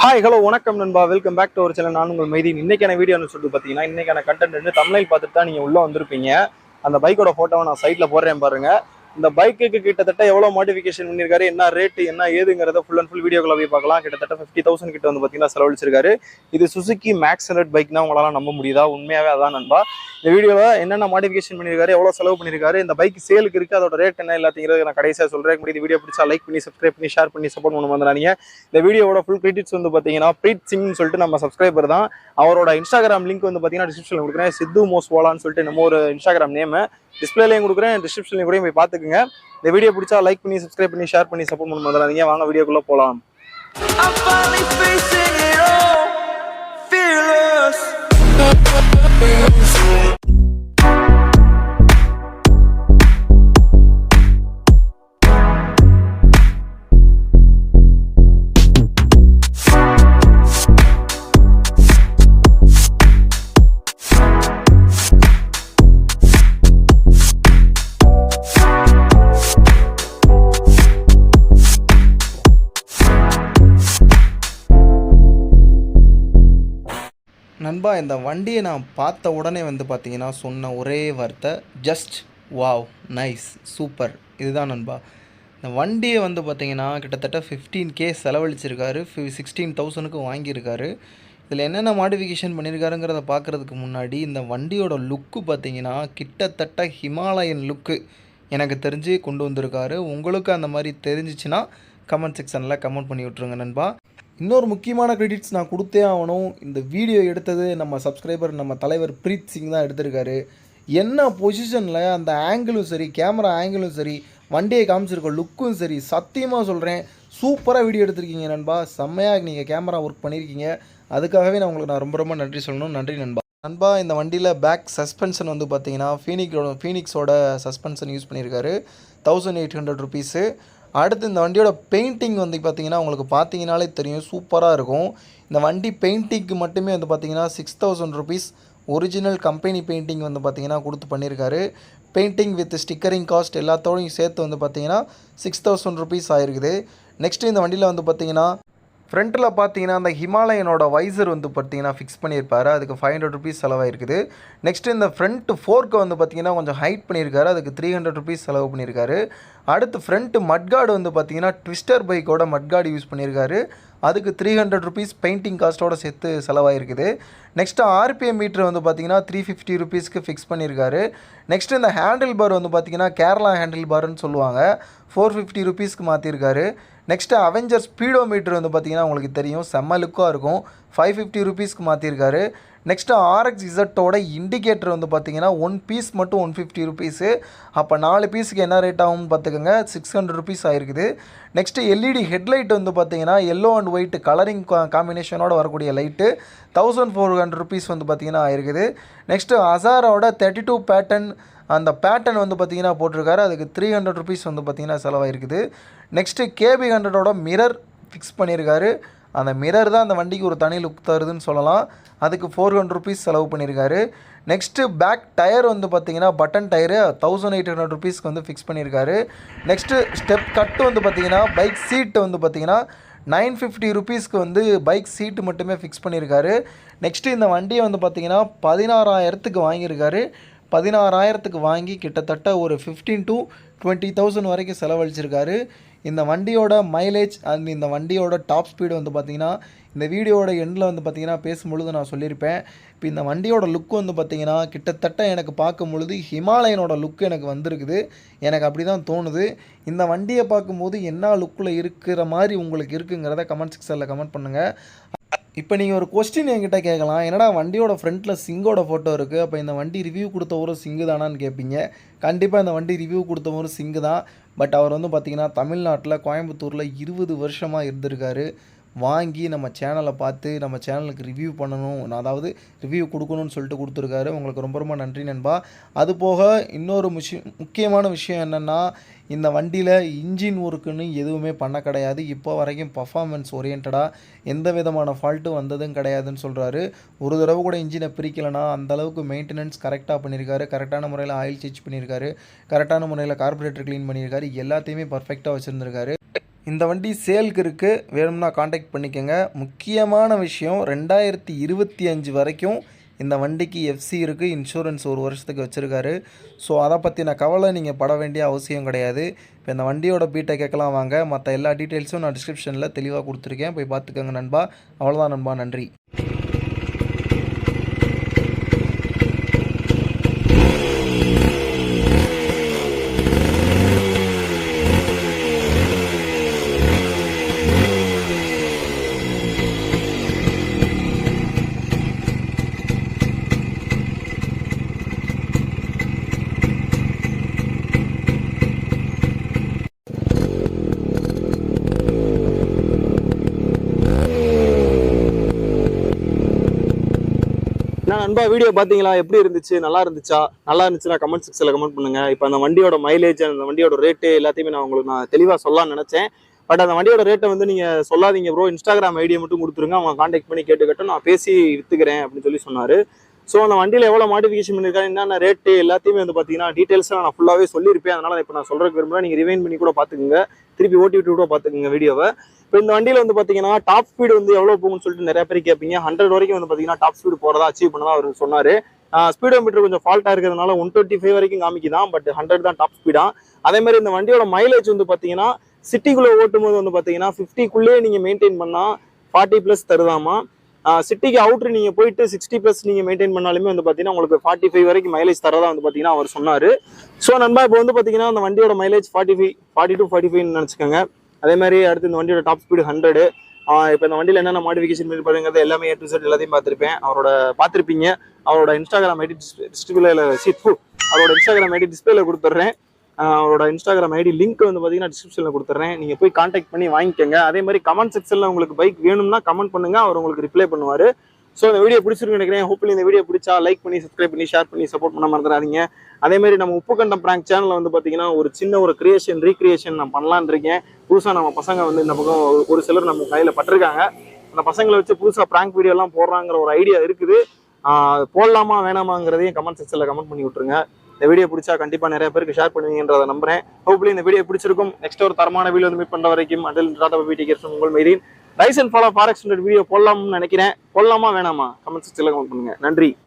Hi hello வணக்கம் நண்பா, welcome back to our channel. நான் உங்கள் மைதீன். இன்னைக்கான வீடியோன்னு சொல்லிட்டு பார்த்தீங்கன்னா, இன்னைக்கான கண்டென்ட் வந்து தமிழில் பார்த்துட்டு தான் நீங்கள் உள்ளே வந்திருப்பீங்க. அந்த பைக்கோட ஃபோட்டோவை நான் சைட்டில் போடுறேன் பாருங்க. இந்த பைக்குக்கு கிட்டத்தட்ட எவ்வளோ மாடிஃபிகேஷன் பண்ணியிருக்காரு, என்ன ரேட்டு, என்ன ஏதுங்கிறத ஃபுல் அண்ட் ஃபுல் வீடியோக்குள்ள போய் பார்க்கலாம். கிட்டத்தட்ட 50,000 கிட்ட வந்து பார்த்தீங்கன்னா செலவழிச்சிருக்காரு. இது சுசுகி Max100 பைக்னா உங்களால் நம்ப முடியுதா? உண்மையாகவே அதான் நண்பா. இந்த வீடியோவில் என்னென்ன மாடிஃபிகேஷன் பண்ணியிருக்காரு, எவ்வளோ செலவு பண்ணியிருக்காரு, இந்த பைக் சேலுக்கு இருக்குது, அதோட ரேட் என்ன எல்லாத்தையும் நான் கடைசியாக சொல்கிறேன். இந்த வீடியோ பிடிச்சா லைக் பண்ணி, சப்ஸ்கிரைப் பண்ணி, ஷேர் பண்ணி சப்போர்ட் பண்ண வந்துடாதீங்க. இந்த வீடியோவோட ஃபுல் கிரெடிட்ஸ் வந்து பார்த்தீங்கன்னா preetsing சொல்லிட்டு நம்ம சப்ஸ்கிரைபர் தான். அவரோட இன்ஸ்டாகிராம் லிங்க் வந்து பார்த்தீங்கன்னா டிஸ்கிரிப்ஷனில் கொடுக்குறேன். சித்து மோஸ்வாலான்னு சொல்லிட்டு நம்ம ஒரு இன்ஸ்டாகிராம் நேம் டிஸ்பிளேலையும் கொடுக்குறேன், டிஸ்கிரிப்ஷன்லையும் கூட போய் பார்த்துக்குங்க. இந்த வீடியோ பிடிச்சா லைக் பண்ணி, சப்ஸ்கிரைப் பண்ணி, ஷேர் பண்ணி சப்போர்ட் பண்ண வந்துடாதீங்க. வாங்க வீடியோக்குள்ளே போகலாம். நண்பா, இந்த வண்டியை நான் பார்த்த உடனே வந்து பார்த்தீங்கன்னா சொன்ன ஒரே வார்த்தை ஜஸ்ட் வாவ், நைஸ், சூப்பர். இதுதான் நண்பா. இந்த வண்டியை வந்து பார்த்தீங்கன்னா கிட்டத்தட்ட 15K செலவழிச்சிருக்காரு. 16,000க்கு வாங்கியிருக்காரு. இதில் என்னென்ன மாடிஃபிகேஷன் பண்ணியிருக்காருங்கிறத பார்க்குறதுக்கு முன்னாடி இந்த வண்டியோட லுக்கு பார்த்தீங்கன்னா கிட்டத்தட்ட ஹிமாலயன் லுக்கு எனக்கு தெரிஞ்சு கொண்டு வந்திருக்காரு. உங்களுக்கு அந்த மாதிரி தெரிஞ்சிச்சுன்னா கமெண்ட் செக்ஷனில் கமெண்ட் பண்ணி விட்ருங்க நண்பா. இன்னொரு முக்கியமான கிரெடிட்ஸ் நான் கொடுத்தே ஆகணும். இந்த வீடியோ எடுத்தது நம்ம சப்ஸ்கிரைபர், நம்ம தலைவர் preetsing தான் எடுத்திருக்காரு. என்ன பொசிஷனில் அந்த ஆங்கிளும் சரி, கேமரா ஆங்கிளும் சரி, வண்டியை காமிச்சிருக்க லுக்கும் சரி, சத்தியமாக சொல்கிறேன் சூப்பராக வீடியோ எடுத்திருக்கீங்க நண்பா. செம்மையாக நீங்கள் கேமரா ஒர்க் பண்ணியிருக்கீங்க. அதுக்காகவே நான் உங்களுக்கு ரொம்ப ரொம்ப நன்றி சொல்லணும். நன்றி நண்பா. இந்த வண்டியில் பேக் சஸ்பென்ஷன் வந்து பார்த்தீங்கன்னா ஃபீனிக்ஸோட சஸ்பென்ஷன் யூஸ் பண்ணியிருக்காரு. 1800 ருபீஸு. அடுத்து இந்த வண்டியோட பெயிண்டிங் வந்து பார்த்தீங்கன்னா உங்களுக்கு பார்த்தீங்கனாலே தெரியும், சூப்பராக இருக்கும். இந்த வண்டி பெயிண்டிங்க்கு மட்டுமே வந்து பார்த்தீங்கன்னா 6,000 ருபீஸ் ஒரிஜினல் கம்பெனி பெயிண்டிங் வந்து பார்த்தீங்கன்னா கொடுத்து பண்ணியிருக்காரு. பெயிண்டிங் வித் ஸ்டிக்கரிங் காஸ்ட் எல்லாத்தோடையும் சேர்த்து வந்து பார்த்தீங்கன்னா 6,000 ருபீஸ் ஆயிருக்குது. நெக்ஸ்ட்டு இந்த வண்டியில் வந்து பார்த்தீங்கன்னா ஃப்ரண்ட்டில் பார்த்தீங்கன்னா அந்த ஹிமாலயனோட வைசர் வந்து பார்த்தீங்கன்னா ஃபிக்ஸ் பண்ணியிருப்பாரு. அதுக்கு 500 ருபீஸ் செலவாயிருக்குது. நெக்ஸ்ட்டு இந்த ஃப்ரண்ட் ஃபோர்க்கை வந்து பார்த்தீங்கன்னா கொஞ்சம் ஹைட் பண்ணியிருக்காரு. அதுக்கு 300 ருபீஸ் செலவு பண்ணியிருக்காரு. அடுத்து ஃப்ரண்ட் மட்கார்டு வந்து பார்த்தீங்கன்னா ட்விஸ்டர் பைக்கோட மட்கார்டு யூஸ் பண்ணியிருக்காரு. அதுக்கு 300 ருபீஸ் பெயிண்டிங் காஸ்ட்டோட சேர்த்து செலவாயிருக்குது. நெக்ஸ்ட்டு RPM மீட்ரு வந்து பார்த்தீங்கன்னா 350 ருபீஸ்க்கு ஃபிக்ஸ் பண்ணியிருக்காரு. நெக்ஸ்ட்டு இந்த ஹேண்டில் பார் வந்து பார்த்தீங்கன்னா கேரளா ஹேண்டில் பார்னு சொல்லுவாங்க, 450 ருபீஸ்க்கு மாற்றிருக்காரு. நெக்ஸ்ட்டு அவெஞ்சர் ஸ்பீடோமீட்டர் வந்து பார்த்தீங்கன்னா உங்களுக்கு தெரியும், செம்ம லுக்காக இருக்கும், 550 ருபீஸ்க்கு மாற்றிருக்காரு. நெக்ஸ்ட்டு RXZ இண்டிகேட்டர் வந்து பார்த்தீங்கன்னா 1 பீஸ் மட்டும் 150 ருபீஸு. அப்போ 4 பீஸுக்கு என்ன ரேட் ஆகும்னு பார்த்துக்கோங்க, 600 ருபீஸ் ஆயிருக்குது. நெக்ஸ்ட்டு LED ஹெட்லைட் வந்து பார்த்தீங்கன்னா எல்லோ அண்ட் ஒயிட் கலரிங் காம்பினேஷனோட வரக்கூடிய லைட்டு 1400 ருபீஸ் வந்து பார்த்தீங்கன்னா ஆயிருக்குது. நெக்ஸ்ட்டு ஹசாரோட 32 பேட்டர்ன் அந்த பேட்டர்ன் வந்து பார்த்தீங்கன்னா போட்டிருக்காரு. அதுக்கு 300 ருபீஸ் வந்து பார்த்தீங்கன்னா செலவாயிருக்குது. நெக்ஸ்ட்டு KB100ஓட மிரர் ஃபிக்ஸ் பண்ணியிருக்காரு. அந்த மிரர் தான் அந்த வண்டிக்கு ஒரு தனி லுக் தருதுன்னு சொல்லலாம். அதுக்கு 400 ருபீஸ் செலவு பண்ணியிருக்காரு. நெக்ஸ்ட்டு பேக் டயர் வந்து பார்த்தீங்கன்னா பட்டன் டயரு 1800 ருபீஸ்க்கு வந்து ஃபிக்ஸ் பண்ணியிருக்காரு. நெக்ஸ்ட்டு ஸ்டெப் கட்டு வந்து பார்த்தீங்கன்னா பைக் சீட்டு வந்து பார்த்தீங்கன்னா 950 ருபீஸ்க்கு வந்து பைக் சீட்டு மட்டுமே ஃபிக்ஸ் பண்ணியிருக்காரு. நெக்ஸ்ட்டு இந்த வண்டியை வந்து பார்த்தீங்கன்னா 16,000க்கு வாங்கியிருக்காரு. 16,000க்கு வாங்கி கிட்டத்தட்ட ஒரு 15,000 to 20,000 வரைக்கும் செலவழிச்சிருக்காரு. இந்த வண்டியோட மைலேஜ் அண்ட் இந்த வண்டியோட டாப் ஸ்பீடு வந்து பார்த்திங்கன்னா இந்த வீடியோட எண்டில் வந்து பார்த்திங்கன்னா பேசும்பொழுது நான் சொல்லியிருப்பேன். இப்போ இந்த வண்டியோட லுக் வந்து பார்த்திங்கன்னா கிட்டத்தட்ட எனக்கு பார்க்கும் பொழுது ஹிமாலயனோட லுக் எனக்கு வந்திருக்குது. எனக்கு அப்படி தான் தோணுது. இந்த வண்டியை பார்க்கும்போது என்ன லுக்கில் இருக்கிற மாதிரி உங்களுக்கு இருக்குங்கிறத கமெண்ட் செக்ஷனில் கமெண்ட் பண்ணுங்கள். இப்போ நீங்கள் ஒரு கொஸ்டின் என்கிட்ட கேட்கலாம், என்னடா வண்டியோட ஃப்ரண்ட்டில் சிங்கோட ஃபோட்டோ இருக்குது, அப்போ இந்த வண்டி ரிவ்யூ கொடுத்தவரும் சிங்கு தானான்னு கேட்பீங்க. கண்டிப்பாக இந்த வண்டி ரிவ்யூ கொடுத்தவரும் சிங்கு தான். பட் அவர் வந்து பார்த்திங்கன்னா தமிழ்நாட்டில் கோயம்புத்தூரில் 20 வருஷமாக இருந்திருக்காரு. வாங்கி நம்ம சேனலை பார்த்து நம்ம சேனலுக்கு ரிவ்யூ பண்ணணும், அதாவது ரிவ்யூ கொடுக்கணும்னு சொல்லிட்டு கொடுத்துருக்காரு. உங்களுக்கு ரொம்ப ரொம்ப நன்றி நண்பா. அதுபோக இன்னொரு முக்கியமான விஷயம் என்னென்னா, இந்த வண்டியில் இன்ஜின் ஒர்க்குன்னு எதுவுமே பண்ண கிடையாது. இப்போ வரைக்கும் பர்ஃபார்மன்ஸ் ஓரியன்டாக எந்த விதமான ஃபால்ட்டும் வந்ததும் கிடையாதுன்னு சொல்கிறாரு. ஒரு தடவை கூட இன்ஜினை பிரிக்கலைன்னா அந்தளவுக்கு மெயின்டெனன்ஸ் கரெக்டாக பண்ணியிருக்காரு. கரெக்டான முறையில் ஆயில் சேஞ்ச் பண்ணியிருக்காரு. கரெக்டான முறையில் கார்பரேட்டர் க்ளீன் பண்ணியிருக்காரு. எல்லாத்தையுமே பர்ஃபெக்டாக வச்சுருந்துருக்காரு. இந்த வண்டி சேலுக்கு இருக்குது, வேணும்னா காண்டாக்ட் பண்ணிக்கோங்க. முக்கியமான விஷயம் 2025 வரைக்கும் இந்த வண்டிக்கு எஃப்சி இருக்குது, இன்சூரன்ஸ் 1 வருஷத்துக்கு வச்சுருக்காரு. ஸோ அதை பற்றின கவலை நீங்கள் பட வேண்டிய அவசியம் கிடையாது. இப்போ இந்த வண்டியோட பீட்டை கேட்கலாம் வாங்க. மற்ற எல்லா டீட்டெயில்ஸும் நான் டிஸ்கிரிப்ஷனில் தெளிவாக கொடுத்துருக்கேன், போய் பார்த்துக்கோங்க நண்பா. அவ்வளோதான் நண்பா, நன்றி. நண்பா வீடியோ பார்த்தீங்களா? எப்படி இருந்துச்சு? நல்லா இருந்துச்சா? நல்லா இருந்துச்சுன்னா கமெண்ட் செக்ஷனில் கமெண்ட் பண்ணுங்க. இப்போ அந்த வண்டியோட மைலேஜ், அந்த வண்டியோட ரேட்டு எல்லாத்தையுமே நான் தெளிவாக சொல்லலாம்னு நினச்சேன். பட் அந்த வண்டியோட ரேட்டை வந்து நீங்கள் சொல்லாதீங்க ப்ரோ, இன்ஸ்டாகிராம் ஐடியை மட்டும் கொடுத்துருங்க, அவங்க காண்டாக்ட் பண்ணி கேட்டுக்கிட்டு நான் பேசி விற்றுக்கிறேன் அப்படின்னு சொல்லி சொன்னார். ஸோ அந்த வண்டியில் எவ்வளோ மாடிஃபிகேஷன் பண்ணியிருக்காங்க, என்னென்ன ரேட்டு எல்லாத்தையுமே வந்து பார்த்தீங்கன்னா டீட்டெயில்ஸாக நான் ஃபுல்லாகவே சொல்லியிருப்பேன். அதனால் இப்போ நான் சொல்கிறதுக்கு விரும்புகிறேன், நீங்கள் ரிவைன் பண்ணி கூட பார்த்துக்குங்க, திருப்பி ஓட்டி விட்டு கூட பார்த்துக்குங்க வீடியோவை. இப்போ இந்த வண்டியில் வந்து பார்த்தீங்கன்னா டாப் ஸ்பீடு வந்து எவ்வளோ போகும்னு சொல்லிட்டு நிறைய பேர் கேட்பீங்க. 100 வரைக்கும் வந்து பார்த்தீங்கன்னா டாப் ஸ்பீடு போகிறதா அச்சீவ் பண்ணதான் அவர் சொன்னார். ஸ்பீடோமீட்டர் கொஞ்சம் ஃபால்ட்டாக இருக்கிறதுனால 125 வரைக்கும் காமிக்குதான், பட் 100 தான் டாப் ஸ்பீடா. அதே மாதிரி இந்த வண்டியோட மைலேஜ் வந்து பார்த்தீங்கன்னா சிட்டிக்குள்ளே ஓட்டும் போது வந்து பார்த்தீங்கன்னா 50க்குள்ளேயே நீங்கள் மெயின்டைன் பண்ணால் 40+ தருதாமா. சிட்டிக்கு அவுட்ரு நீங்கள் போயிட்டு 60+ நீங்கள் மெயின்டைன் பண்ணாலுமே வந்து பார்த்தீங்கன்னா உங்களுக்கு 45 வரைக்கும் மைலேஜ் தரதா வந்து பார்த்தீங்கன்னா அவர் சொன்னார். ஸோ நண்பா இப்போ வந்து பார்த்தீங்கன்னா அந்த வண்டியோட மைலேஜ் 40-45 நினச்சிக்கோங்க. அதே மாதிரி அடுத்து இந்த வண்டியோட டாப் ஸ்பீடு 100. இப்போ இந்த வண்டியில் என்னென்ன மாடிஃபிகேஷன் பண்ணி பாருங்கிறது எல்லாமே A to Z எல்லாத்தையும் பார்த்துருப்பேன். பார்த்துருப்பீங்க. அவரோட இன்ஸ்டாகிராம் ஐடி அவரோட இன்ஸ்டாகிராம் ஐடி டிஸ்பிளேல கொடுத்துட்றேன். அவரோட இன்ஸ்டாகிராம் ஐடி லிங்க் வந்து பார்த்தீங்கன்னா டிஸ்கிரிப்ஷனில் கொடுத்துட்றேன், நீங்கள் போய் காண்டாக்ட் பண்ணி வாங்கிக்கோங்க. அதே மாதிரி கமெண்ட் செக்ஷனில் உங்களுக்கு பைக் வேணும்னா கமெண்ட் பண்ணுங்க, அவர் உங்களுக்கு ரிப்ளை பண்ணுவார். ஸோ இந்த வீடியோ பிடிச்சிருக்கு நினைக்கிறேன். ஹோப்ஃபுல்லி இந்த வீடியோ பிடிச்சா லைக் பண்ணி, சப்ஸ்கிரைப் பண்ணி, ஷேர் பண்ணி சப்போர்ட் பண்ண மறந்துடாதீங்க. அதே மாதிரி நம்ம உப்புக்கண்டம் பிராங்க் சேனலில் வந்து பார்த்தீங்கன்னா ஒரு சின்ன ஒரு ரீக்ரியேஷன் நான் பண்ணலான்னு இருக்கேன். புதுசாக நம்ம பசங்க வந்து இந்த பக்கம் ஒரு சிலர் நம்ம கையில் பட்டிருக்காங்க. அந்த பசங்களை வச்சு புதுசாக பிராங்க் வீடியோலாம் போடுறாங்கிற ஒரு ஐடியா இருக்குது. போடலாமா வேணாமாங்கிறதையும் கமெண்ட் செக்ஷனில் கமெண்ட் பண்ணி விட்டுருங்க. இந்த வீடியோ பிடிச்சா கண்டிப்பாக நிறைய பேருக்கு ஷேர் பண்ணுவீங்கன்றதை நம்புறேன். ஹோப்ஃபுல்லி இந்த வீடியோ பிடிச்சிருக்கும். நெக்ஸ்ட் ஒரு தரமான வீடியோ வந்து மீட் பண்ணுற வரைக்கும் உங்கள் Meideen. Rice and follow RXZ video போடலாம்னு நினைக்கிறேன். போடலாமா வேணாமா கமெண்ட் செக்ஷனில் கமெண்ட் பண்ணுங்க. நன்றி.